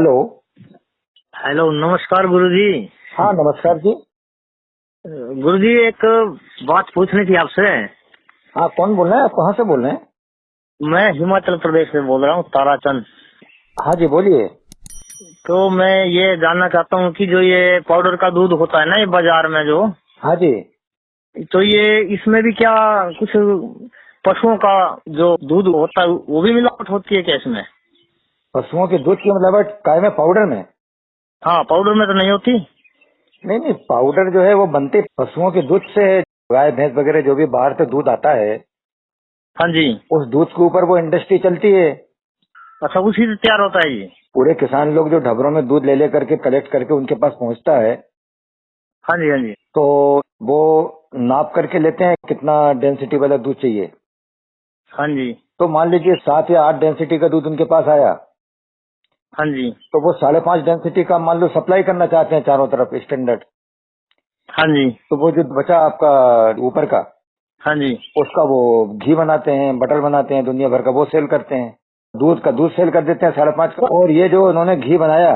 Hello. Hello, नमस्कार गुरुजी। हाँ नमस्कार जी। गुरुजी, एक बात पूछनी थी आपसे। हाँ कौन बोल रहे हैं, आप कहाँ से बोल रहे हैं? मैं हिमाचल प्रदेश से बोल रहा हूँ, ताराचंद। हाँ जी बोलिए। तो मैं ये जानना चाहता हूँ कि जो ये पाउडर का दूध होता है ना, ये बाजार में जो, हाँ जी। तो ये इसमें भी क्या कुछ पशुओं का जो दूध होता है वो भी मिलावट होती है क्या इसमें? पशुओं के दूध की मिलावट काय में, पाउडर में? हाँ, पाउडर में तो नहीं होती। नहीं नहीं, पाउडर जो है वो बनते पशुओं के दूध से है। गाय भैंस वगैरह जो भी बाहर से दूध आता है, हाँ जी। उस दूध के ऊपर वो इंडस्ट्री चलती है। अच्छा, उसी से तैयार होता है ये? पूरे किसान लोग जो ढबरों में दूध ले ले करके कलेक्ट करके उनके पास पहुंचता है, हाँ जी, हाँ जी। तो वो नाप करके लेते हैं कितना डेंसिटी वाला दूध चाहिए। हाँ जी। तो मान लीजिए 7 या 8 डेंसिटी का दूध उनके पास आया, हाँ जी। तो वो 5.5 डेंसिटी का मान लो सप्लाई करना चाहते हैं चारों तरफ स्टैंडर्ड। हाँ जी। तो वो जो बचा आपका ऊपर का, हाँ जी। उसका वो घी बनाते हैं, बटर बनाते हैं, दुनिया भर का वो सेल करते हैं। दूध का दूध सेल कर देते हैं 5.5 का। और ये जो उन्होंने घी बनाया,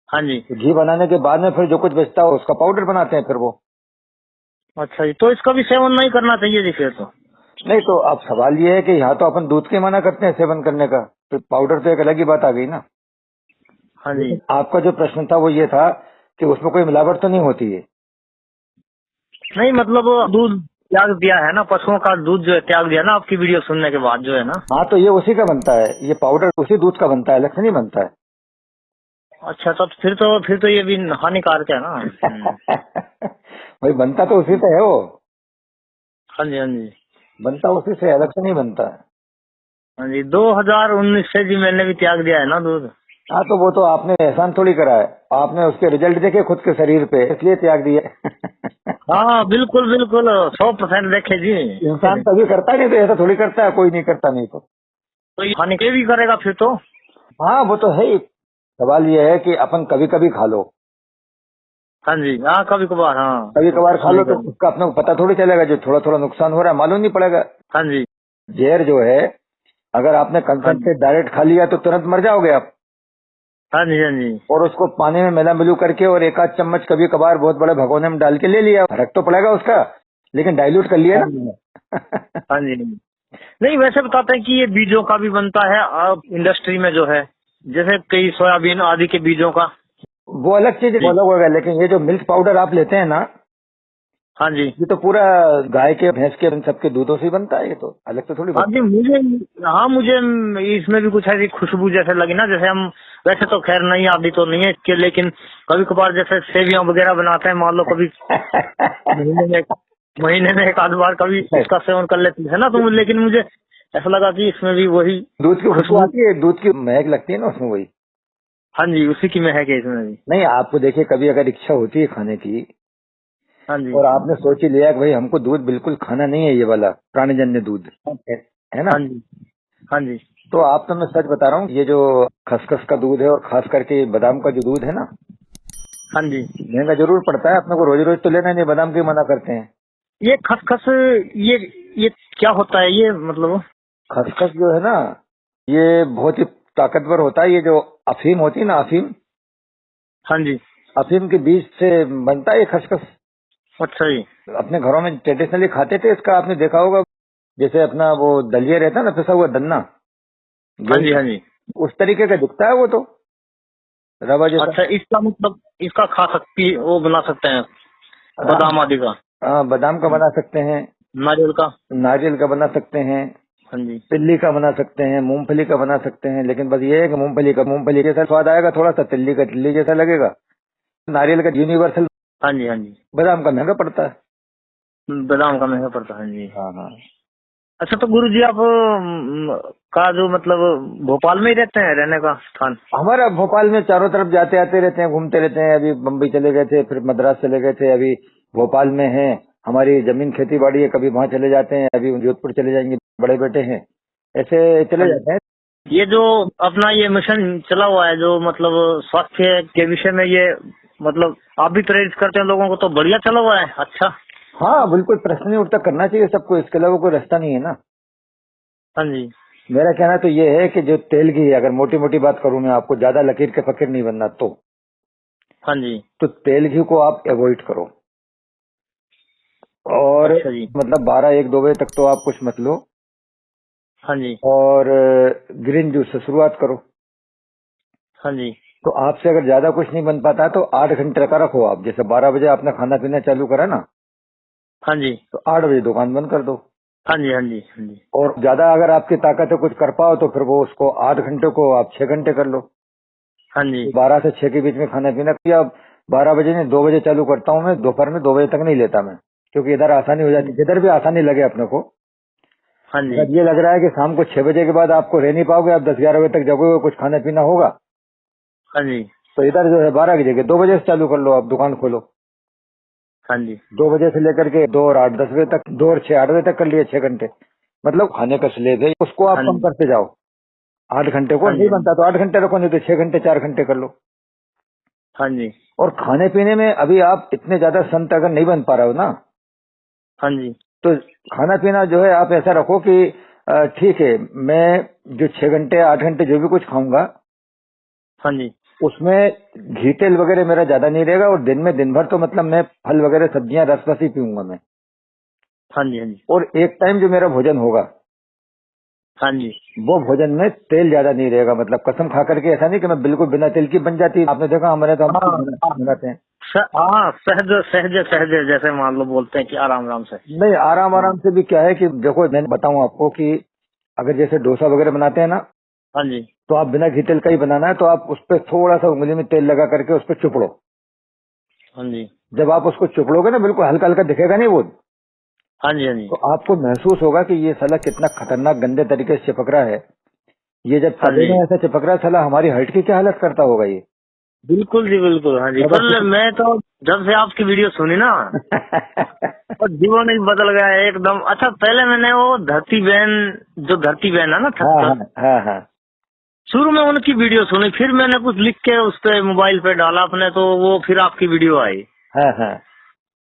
हाँ जी। तो घी बनाने के बाद में फिर जो कुछ बचता है उसका पाउडर बनाते हैं फिर वो। अच्छा जी, तो इसका भी सेवन नहीं करना चाहिए जी फिर तो? नहीं तो अब सवाल ये है कि यहाँ तो अपन दूध के मना करते हैं सेवन करने का, तो पाउडर तो एक अलग ही बात आ गई ना। हाँ जी। लेकिन आपका जो प्रश्न था वो ये था कि उसमें कोई मिलावट तो नहीं होती है। नहीं मतलब दूध त्याग दिया है ना, पशुओं का दूध जो है त्याग दिया ना आपकी वीडियो सुनने के बाद जो है ना। हाँ तो ये उसी का बनता है, ये पाउडर उसी दूध का बनता है, अलग से नहीं बनता है। अच्छा, तो फिर तो ये भी हानिकारक है ना। भाई बनता तो उसी से है वो, हाँ जी, हाँ जी। बनता उसी से, अलग से नहीं बनता है। हाँ जी, 2019 से जी मैंने भी त्याग दिया है ना दूध। हाँ तो वो तो आपने एहसान थोड़ी करा है, आपने उसके रिजल्ट देखे खुद के शरीर पे, इसलिए त्याग दिए। हाँ बिल्कुल बिल्कुल, 100% देखे जी। इंसान तभी करता है, नहीं तो ऐसा थोड़ी करता है, कोई नहीं करता नहीं तो। तो ये हानि के भी करेगा फिर तो? हाँ वो तो है ही। सवाल ये है कि अपन कभी कभी खा लो, हाँ जी, हाँ कभी कभार, हाँ कभी वो कभार तो खा लो सही तो कहा। उसका अपने को पता थोड़ी चलेगा, जो थोड़ा थोड़ा नुकसान हो रहा है मालूम नहीं पड़ेगा। हाँ जी। जहर जो है, अगर आपने हाँ जी। कंसंट्रेट डायरेक्ट खा लिया तो तुरंत मर जाओगे आप। हाँ जी। हाँ जी। और उसको पानी में मिला मिलू करके और एक आध चम्मच कभी कभार बहुत बड़े भगोने में डाल के ले लिया, फर्क तो पड़ेगा उसका, लेकिन डाइल्यूट कर लिया हाँ जी। ना। हाँ जी। नहीं, वैसे बताते हैं कि ये बीजों का भी बनता है अब इंडस्ट्री में जो है, जैसे कई सोयाबीन आदि के बीजों का। वो अलग चीज, वो जी। अलग होगा, लेकिन ये जो मिल्क पाउडर आप लेते हैं ना, हाँ जी। ये तो पूरा गाय के भैंस के इन सबके दूधों से ही बनता है, ये तो अलग से थोड़ी हाँ बनता जी, मुझे इसमें भी कुछ ऐसी खुशबू जैसे लगी ना, जैसे हम वैसे तो खैर नहीं आदि तो नहीं है इसके, लेकिन कभी कभार जैसे सेवियां वगैरह बनाते हैं, मान लो कभी है। महीने में एक आध बार कभी इसका सेवन कर लेते हैं ना, तो लेकिन मुझे ऐसा लगा कि इसमें भी वही दूध की खुशबू खुशबू। आती है, दूध की महक लगती है ना उसमें, वही। हाँ जी, उसी की महक है इसमें भी। नहीं आपको देखिए, कभी अगर इच्छा होती है खाने की हाँ जी। और आपने सोच ही लिया कि भाई हमको दूध बिल्कुल खाना नहीं है, ये वाला प्राणीजन्य दूध है ना, हाँ जी। हाँ जी। तो आप तो मैं सच बता रहा हूँ, ये जो खसखस का दूध है और खास करके बादाम का जो दूध है ना, हाँ जी। महंगा जरूर पड़ता है, अपने को रोज रोज तो लेना नहीं, बादाम के मना करते हैं। ये खसखस, ये ये क्या होता है ये मतलब? खसखस जो है ना, ये बहुत ही ताकतवर होता है। ये जो अफीम होती है ना, अफीम, हाँ जी। अफीम के बीज से बनता है ये खसखस। अच्छा जी। अपने घरों में ट्रेडिशनली खाते थे इसका, आपने देखा होगा, जैसे अपना वो दलिया रहता है ना, पिसा हुआ गन्ना, हाँ गेहूं जी। का, हाँ जी। उस तरीके का दिखता है वो तो, रवा जैसा। अच्छा, इसका मतलब इसका खा सकती वो बना सकते हैं, हाँ बादाम आदि का? बादाम का बना सकते हैं, नारियल का? नारियल का बना सकते हैं, हाँ जी। तिल्ली का बना सकते हैं, मूंगफली का बना सकते हैं, लेकिन बस ये है कि मूंगफली का मूंगफली जैसा स्वाद आएगा थोड़ा सा, तिल्ली का तिल्ली जैसा लगेगा, नारियल का यूनिवर्सल। हाँ जी। हाँ जी। बादाम का महंगा पड़ता है। बादाम का महंगा पड़ता है, हाँ जी। हाँ हाँ। अच्छा, तो गुरु जी आप का जो मतलब भोपाल में ही रहते हैं, रहने का स्थान? हमारा भोपाल में चारों तरफ जाते आते रहते हैं, घूमते रहते हैं। अभी बम्बई चले गए थे, फिर मद्रास चले गए थे, अभी भोपाल में हैं। हमारी जमीन खेती बाड़ी है, कभी वहाँ चले जाते हैं, अभी जोधपुर चले जाएंगे, बड़े बेटे हैं, ऐसे चले हाँ जी। जाते हैं। ये जो अपना ये मिशन चला हुआ है जो मतलब स्वास्थ्य के विषय में, ये मतलब आप भी प्रेरित करते हैं लोगों को, तो बढ़िया चला हुआ है। अच्छा। हाँ बिल्कुल, प्रश्न नहीं उठता, करना चाहिए सबको, इसके अलावा कोई रास्ता नहीं है ना। हाँ जी। मेरा कहना तो ये है कि जो तेल की, अगर मोटी मोटी बात करूं मैं आपको, ज्यादा लकीर के फकीर नहीं बनना, हाँ जी। तो तेल घी को आप अवॉइड करो। और अच्छा जी। मतलब 12-1-2 बजे तक तो आप कुछ मत लो। हाँ जी। और ग्रीन जूस से शुरुआत करो। हाँ जी। तो आपसे अगर ज्यादा कुछ नहीं बन पाता तो 8 घंटे का रखो आप। जैसे 12 बजे आपने खाना पीना चालू करा ना, हाँ जी। तो 8 बजे दुकान बंद कर दो। हाँ जी। हाँ जी। हाँ जी। और ज्यादा अगर आपकी ताकत है कुछ कर पाओ तो फिर वो उसको 8 घंटे को आप 6 घंटे कर लो। हाँ जी। 12 से 6 के बीच में खाना पीना। या 12 बजे नहीं, 2 बजे चालू करता हूँ मैं, दोपहर में 2 बजे तक नहीं लेता मैं, क्योंकि इधर आसानी हो जाती है, जिधर भी आसानी लगे अपने को। हाँ जी। अगर ये लग रहा है कि शाम को 6 बजे के बाद आपको रह नहीं पाओगे, आप 10-11 बजे तक जगोगे, कुछ खाना पीना होगा, हाँ जी। तो इधर जो है 12 की जगह 2 बजे से चालू कर लो, आप दुकान खोलो। हाँ जी। 2 बजे से लेकर के 2 और 8 10 बजे तक, 2 और 6 8 बजे तक कर लिए 6 घंटे। मतलब खाने का स्लेब है, उसको आप हाँ कम जी। करते जाओ। 8 घंटे को हाँ नहीं जी। बनता तो 8 घंटे रखो, नहीं तो 6 घंटे 4 घंटे कर लो। हाँ जी। और खाने पीने में अभी आप इतने ज्यादा संत अगर नहीं बन पा रहे हो ना, हाँ जी। तो खाना पीना जो है आप ऐसा रखो कि ठीक है, मैं जो 6 घंटे 8 घंटे जो भी कुछ खाऊंगा, हाँ जी। उसमें घी तेल वगैरह मेरा ज्यादा नहीं रहेगा। और दिन में दिन भर तो मतलब मैं फल वगैरह सब्जियां रस बस ही पीऊंगा मैं। हाँ जी। हाँ जी। और एक टाइम जो मेरा भोजन होगा, हाँ जी। वो भोजन में तेल ज्यादा नहीं रहेगा। मतलब कसम खा करके ऐसा नहीं कि मैं बिल्कुल बिना तेल की बन जाती, आपने देखा हमारे तो हम हाँ हाँ। बनाते हैं। हाँ, सहज सहज सहज, जैसे मान लो बोलते हैं कि आराम आराम से। नहीं, आराम हाँ। आराम से भी क्या है कि देखो, मैं बताऊं आपको कि अगर जैसे डोसा वगैरह बनाते हैं ना, हाँ जी। तो आप बिना घी तेल का ही बनाना है, तो आप उस पर थोड़ा सा उंगली में तेल लगा करके उस पर चुपड़ो। हाँ जी। जब आप उसको चुपड़ोगे ना, बिल्कुल हल्का हल्का दिखेगा नहीं वो, हाँ जी। हाँ जी। तो आपको महसूस होगा कि ये साला कितना खतरनाक गंदे तरीके से चिपक रहा है। ये जब हाँ तवे जी। में ऐसा चिपक रहा है, साला हमारी हाइट की क्या हालत करता होगा ये। बिल्कुल जी, बिल्कुल। हाँ जी, अब पर मैं तो जब से आपकी वीडियो सुनी ना, और जीवन ही बदल गया है एकदम। अच्छा, पहले मैंने वो धरती बहन, जो धरती बहन है ना छत हाँ पर, हाँ हाँ हाँ शुरू में उनकी वीडियो सुनी, फिर मैंने कुछ लिख के उस पे मोबाइल पे डाला अपने, तो वो फिर आपकी वीडियो आई। हाँ हाँ।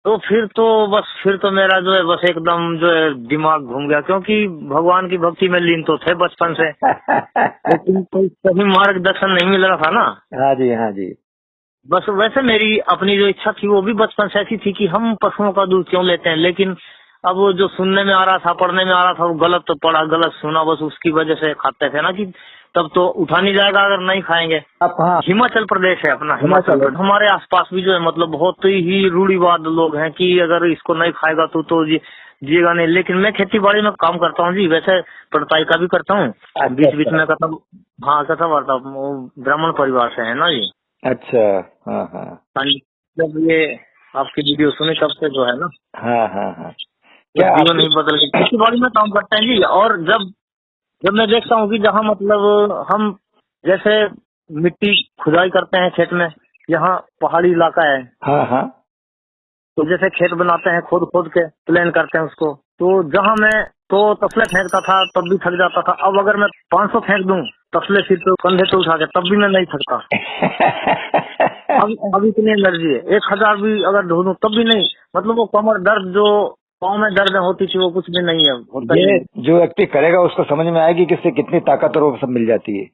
तो फिर तो बस, फिर तो मेरा जो है बस एकदम जो है दिमाग घूम गया, क्योंकि भगवान की भक्ति में लीन तो थे बचपन से, लेकिन कोई सही मार्गदर्शन नहीं मिल रहा था ना। हाँ जी हाँ जी। बस वैसे मेरी अपनी जो इच्छा थी वो भी बचपन से ऐसी थी कि हम पशुओं का दूध क्यों लेते हैं, लेकिन अब वो जो सुनने में आ रहा था, पढ़ने में आ रहा था, वो गलत तो पढ़ा, गलत सुना, बस उसकी वजह से खाते थे ना, कि तब तो उठा नहीं जाएगा अगर नहीं खाएंगे। आप कहाँ? हिमाचल प्रदेश है अपना, हिमाचल हिमाचल है। प्रदेश। हमारे आसपास भी जो है मतलब बहुत ही रूढ़िवाद लोग हैं कि अगर इसको नहीं खाएगा तो जिएगा नहीं। लेकिन मैं खेती बाड़ी में काम करता हूँ जी, वैसे पढ़ताई का भी करता हूँ, अच्छा बीच बीच अच्छा में कथा। हाँ, कथा वार्ता, वो ब्राह्मण परिवार से है ना जी। अच्छा। हाँ हाँ हाँ जी। जब ये आपकी वीडियो सुनी तब से जो है ना, हाँ हाँ हाँ। वो क्या जीवन आप? ही बदल गया। खेती बाड़ी में काम करते हैं जी, और जब जब मैं देखता हूँ कि जहाँ मतलब हम जैसे मिट्टी खुदाई करते हैं खेत में, यहाँ पहाड़ी इलाका है, हाँ हाँ तो जैसे खेत बनाते हैं, खोद खोद के प्लेन करते हैं उसको, तो जहाँ मैं तो तसले फेंकता था तब भी थक जाता था, अब अगर मैं 500 फेंक दूं तसले सिर पे कंधे पे उठा के, तब भी मैं नहीं थकता। अब इतनी एनर्जी है, 1000 भी अगर ढो दूं तब भी नहीं, मतलब वो कमर दर्द जो पाँव में दर्द होती थी वो कुछ भी नहीं है, होता ही ये नहीं। जो व्यक्ति करेगा उसको समझ में आएगी कि इससे कितनी ताकत और वो सब मिल जाती है।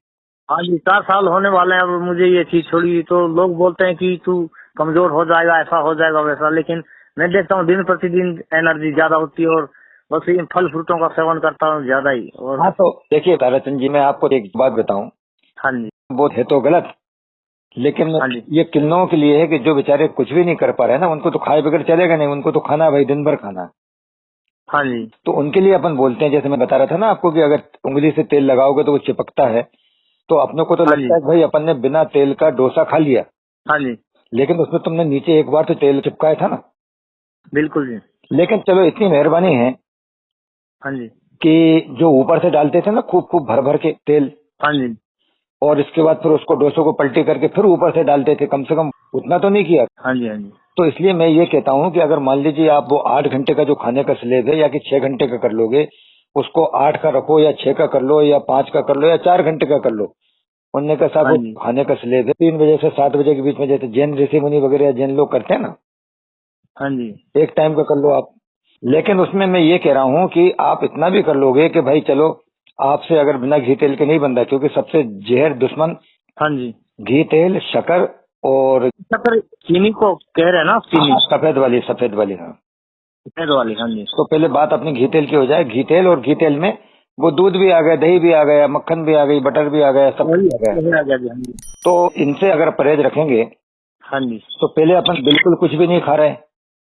हाँ जी, 4 साल होने वाले हैं अब मुझे ये चीज छोड़ी, तो लोग बोलते हैं कि तू कमजोर हो जाएगा, ऐसा हो जाएगा वैसा, लेकिन मैं देखता हूँ दिन प्रतिदिन एनर्जी ज्यादा होती है, और बस इन फल फ्रूटों का सेवन करता हूँ ज्यादा ही। और हाँ तो देखिए ताराचंद जी, मैं आपको एक बात बताऊं, हाँ जी। वो है तो गलत, लेकिन हाँ जी। ये किन लोगों के लिए है कि जो बेचारे कुछ भी नहीं कर पा रहे हैं ना, उनको तो खाए बगैर चलेगा नहीं, उनको तो खाना है भाई, दिन भर खाना। हाँ जी। तो उनके लिए अपन बोलते हैं, जैसे मैं बता रहा था ना आपको, कि अगर उंगली से तेल लगाओगे तो वो चिपकता है। तो अपने को तो हाँ लगता जी। है कि भाई अपन ने बिना तेल का डोसा खा लिया, हाँ जी। लेकिन उसमें तुमने नीचे एक बार तो तेल चिपकाया था ना। बिल्कुल जी। लेकिन चलो इतनी मेहरबानी है हाँ जी। कि जो ऊपर से डालते थे ना खूब खूब भर भर के तेल, हाँ जी। और इसके बाद फिर उसको डोसों को पलटी करके फिर ऊपर से डालते थे, कम से कम उतना तो नहीं किया। हाँ जी। हाँ जी। तो इसलिए मैं ये कहता हूँ कि अगर मान लीजिए आप वो 8 घंटे का जो खाने का स्लेब है, या कि 6 घंटे का कर लोगे, उसको 8 का रखो, या 6 का कर लो, या 5 का कर लो, या 4 घंटे का कर लो। उनने का साहब हाँ वो जी। खाने का स्लेब है 3 बजे से 7 बजे के बीच में, जैसे जैन ऋषि मुनि वगैरह या जैन लोग करते हैं ना, हाँ जी। एक टाइम का कर लो आप। लेकिन उसमें मैं ये कह रहा हूँ कि आप इतना भी कर लोगे कि भाई चलो आपसे अगर बिना घी तेल के नहीं बनता, क्योंकि सबसे जहर दुश्मन हाँ जी। घी, तेल, शक्कर और शक्कर चीनी को कह रहे हैं ना, चीनी सफेद वाली। हाँ, सफेद वाली। हाँ जी। तो पहले बात अपनी घी तेल की हो जाए। घी तेल, और घी तेल में वो दूध भी आ गया, दही भी आ गया, मक्खन भी आ गई, बटर भी आ गया, सब कुछ आ गया। वही आ गया जी। हाँ जी। तो इनसे अगर परहेज रखेंगे हाँ जी। तो पहले अपन बिल्कुल कुछ भी नहीं खा रहे,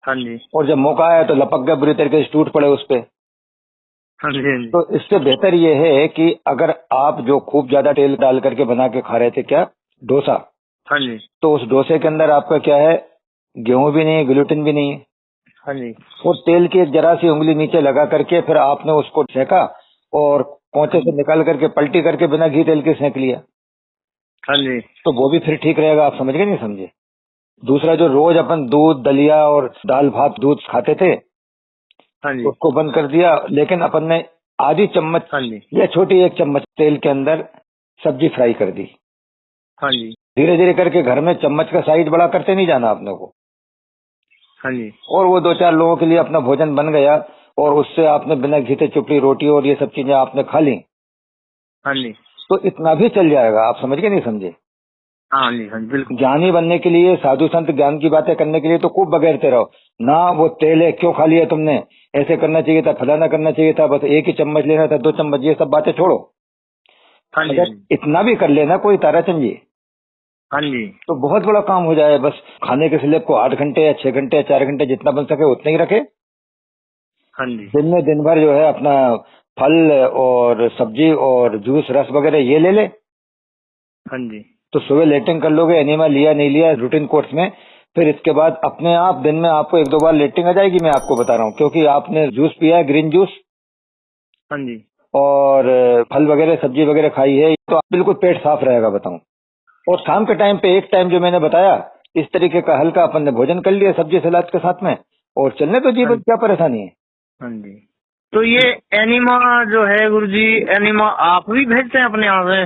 हाँ जी। और जब मौका आया तो लपक गए, बुरी तरीके से टूट पड़े उस पे। हाँ जी। हाँ जी। तो इससे बेहतर ये है कि अगर आप जो खूब ज्यादा तेल डाल करके बना के खा रहे थे, क्या, डोसा, हाँ जी। तो उस डोसे के अंदर आपका क्या है, गेहूं भी नहीं है, ग्लूटेन भी नहीं है। हाँ जी। वो तेल की एक जरा सी उंगली नीचे लगा करके फिर आपने उसको सेका, और पोंचे से निकाल करके पलटी करके बिना घी तेल के सेक लिया, हाँ जी। तो वो भी फिर ठीक रहेगा। आप समझ गए नहीं समझे? दूसरा, जो रोज अपन दूध, दलिया और दाल भात दूध खाते थे, हाँ जी। उसको बंद कर दिया, लेकिन अपन ने आधी चम्मच हाँ जी। या छोटी 1 चम्मच तेल के अंदर सब्जी फ्राई कर दी। हाँ जी। धीरे धीरे करके घर में चम्मच का साइज बड़ा करते नहीं जाना आपने को, हाँ जी। और वो 2-4 लोगों के लिए अपना भोजन बन गया, और उससे आपने बिना घी से चुपड़ी रोटी और ये सब चीजें आपने खा ली, हाँ जी। तो इतना भी चल जाएगा। आप समझ गए नहीं समझे? हाँ जी। हाँ जी, बिल्कुल। ज्ञानी बनने के लिए, साधु संत ज्ञान की बातें करने के लिए तो खूब बगैरते रहो ना। वो तेल है, क्यों खा लिया तुमने, ऐसे करना चाहिए था, फलाना करना चाहिए था, बस 1 ही चम्मच लेना था, 2 चम्मच, ये सब बातें छोड़ो। हाँ जी। अगर इतना भी कर लेना कोई ताराचंद जी, हाँ जी। तो बहुत बड़ा काम हो जाए। बस खाने के स्लेब को 8 घंटे या 6 घंटे या 4 घंटे जितना बन सके उतना ही रखे। हाँ जी। दिन में दिन भर जो है अपना फल और सब्जी और जूस, रस वगैरह ये ले ले, हाँ जी। तो सुबह लेटिंग कर लोगे, एनिमा लिया नहीं लिया रूटीन कोर्स में, फिर इसके बाद अपने आप दिन में आपको 1-2 बार लेटिंग आ जाएगी। मैं आपको बता रहा हूँ, क्योंकि आपने जूस पिया है, ग्रीन जूस, हाँ जी। और फल वगैरह सब्जी वगैरह खाई है, तो बिल्कुल पेट साफ रहेगा, बताऊं। और शाम के टाइम पे एक टाइम जो मैंने बताया, इस तरीके का हल्का अपन ने भोजन कर लिया सब्जी सलाद के साथ में, और चलने तो जीवन, क्या परेशानी है। हाँ जी। तो ये एनिमा जो है गुरुजी, एनिमा आप भी भेजते हैं अपने यहाँ से?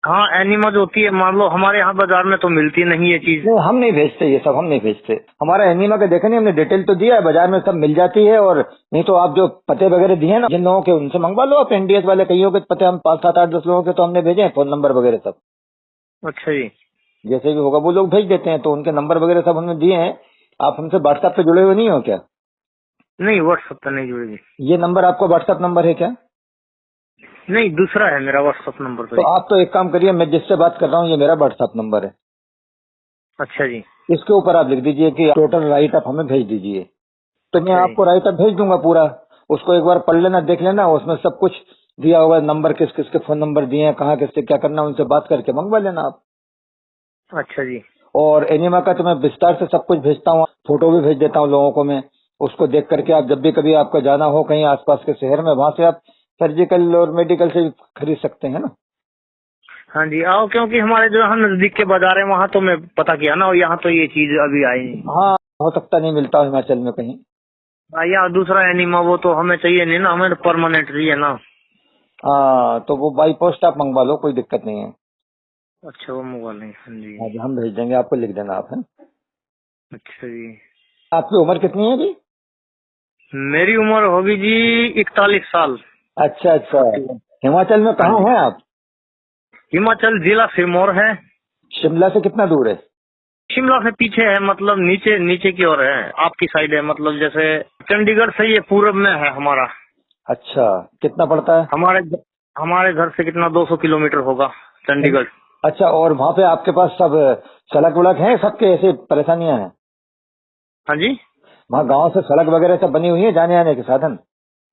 हाँ, एनिमा जो होती है, मान लो हमारे यहाँ बाजार में तो मिलती नहीं ये चीज। नहीं, हम नहीं भेजते, ये सब हम नहीं भेजते। हमारा एनिमा का देखा नहीं, हमने डिटेल तो दिया है, बाजार में सब मिल जाती है। और नहीं तो आप जो पते वगैरह दिए ना जिन लोगों के, उनसे मंगवा लो आप, एनडीएस वाले। कईयों के पते हम 5, 7, 8, 10 लोगों के तो हमने भेजे हैं, फोन नंबर वगैरह सब। अच्छा जी। जैसे भी होगा वो लोग भेज देते हैं, तो उनके नंबर वगैरह सब हमने दिए हैं। आप हमसे व्हाट्सएप पे जुड़े हुए नहीं हो क्या? नहीं, व्हाट्सएप पे नहीं जुड़ेगी। ये नंबर आपका व्हाट्सएप नंबर है क्या? नहीं, दूसरा है मेरा व्हाट्सएप नंबर तो तो। आप तो एक काम करिए, मैं जिससे बात कर रहा हूँ ये मेरा व्हाट्सएप नंबर है, अच्छा जी। इसके ऊपर आप लिख दीजिए कि टोटल राइट अप हमें भेज दीजिए, तो मैं अच्छा जी। आपको राइट अप भेज दूंगा पूरा। उसको एक बार पढ़ लेना, देख लेना, उसमें सब कुछ दिया होगा, नंबर किस किस के फोन नंबर दिए हैं, कहाँ किससे क्या करना, उनसे बात करके मंगवा लेना आप। अच्छा जी। और एनिमा का तो मैं विस्तार से सब कुछ भेजता हूँ, फोटो भी भेज देता हूँ लोगों को मैं। उसको देख करके आप जब भी कभी आपको जाना हो कहीं आसपास के शहर में, वहां से आप सर्जिकल और मेडिकल से खरीद सकते हैं ना। हाँ जी, आओ, क्योंकि हमारे जो यहाँ नजदीक के बाजार है वहाँ तो मैं पता किया ना, और यहाँ तो ये चीज अभी आई नहीं। हाँ, हो सकता नहीं मिलता हो हिमाचल में कहीं। यहाँ दूसरा एनिमा वो तो हमें चाहिए नहीं ना, हमें परमानेंट चाहिए ना। हाँ, तो वो बाई पोस्ट आप मंगवा लो, कोई दिक्कत नहीं है। अच्छा, वो मोबाइल नहीं। हाँ जी। हाँ जी, हम भेज देंगे आपको, लिख देना आप है। अच्छा जी। आपकी उम्र कितनी है जी? मेरी उम्र होगी जी 41 साल। अच्छा अच्छा, हिमाचल में हाँ कहाँ जी। हैं आप? हिमाचल जिला सिरमौर है। शिमला से कितना दूर है? शिमला से पीछे है, मतलब नीचे नीचे की ओर है, आपकी साइड है, मतलब जैसे चंडीगढ़ से ये पूरब में है हमारा। अच्छा, कितना पड़ता है? हमारे घर से कितना 200 किलोमीटर होगा चंडीगढ़। अच्छा, और वहाँ पे आपके पास सब सड़क वड़क है, सबके ऐसे परेशानियां हैं? हाँ जी। वहाँ गांव से सड़क वगैरह सब बनी हुई है, जाने आने के साधन?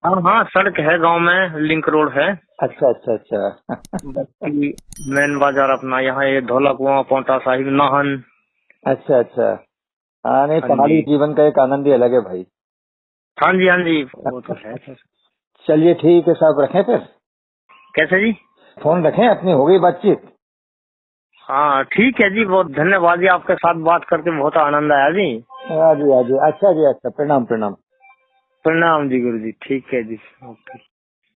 हाँ हाँ, सड़क है, गांव में लिंक रोड है। अच्छा अच्छा अच्छा। बाकी मेन बाजार अपना यहाँ ये धौला कुआं, पोंटा साहिब, नाहन। अच्छा अच्छा। हाँ, नहीं, हाँ पहाड़ी जी। जीवन का एक आनंद ही अलग है भाई। हाँ जी। हाँ जी, वो तो है सर। चलिए ठीक है साहब, रखें फिर? कैसे जी? फोन रखें, अपनी हो गई बातचीत। हाँ ठीक है जी, बहुत धन्यवाद जी, आपके साथ बात करके बहुत आनंद आया जी। हाँ जी हाँ जी, अच्छा जी, अच्छा, प्रणाम प्रणाम। प्रणाम जी गुरु जी, ठीक है जी, ओके।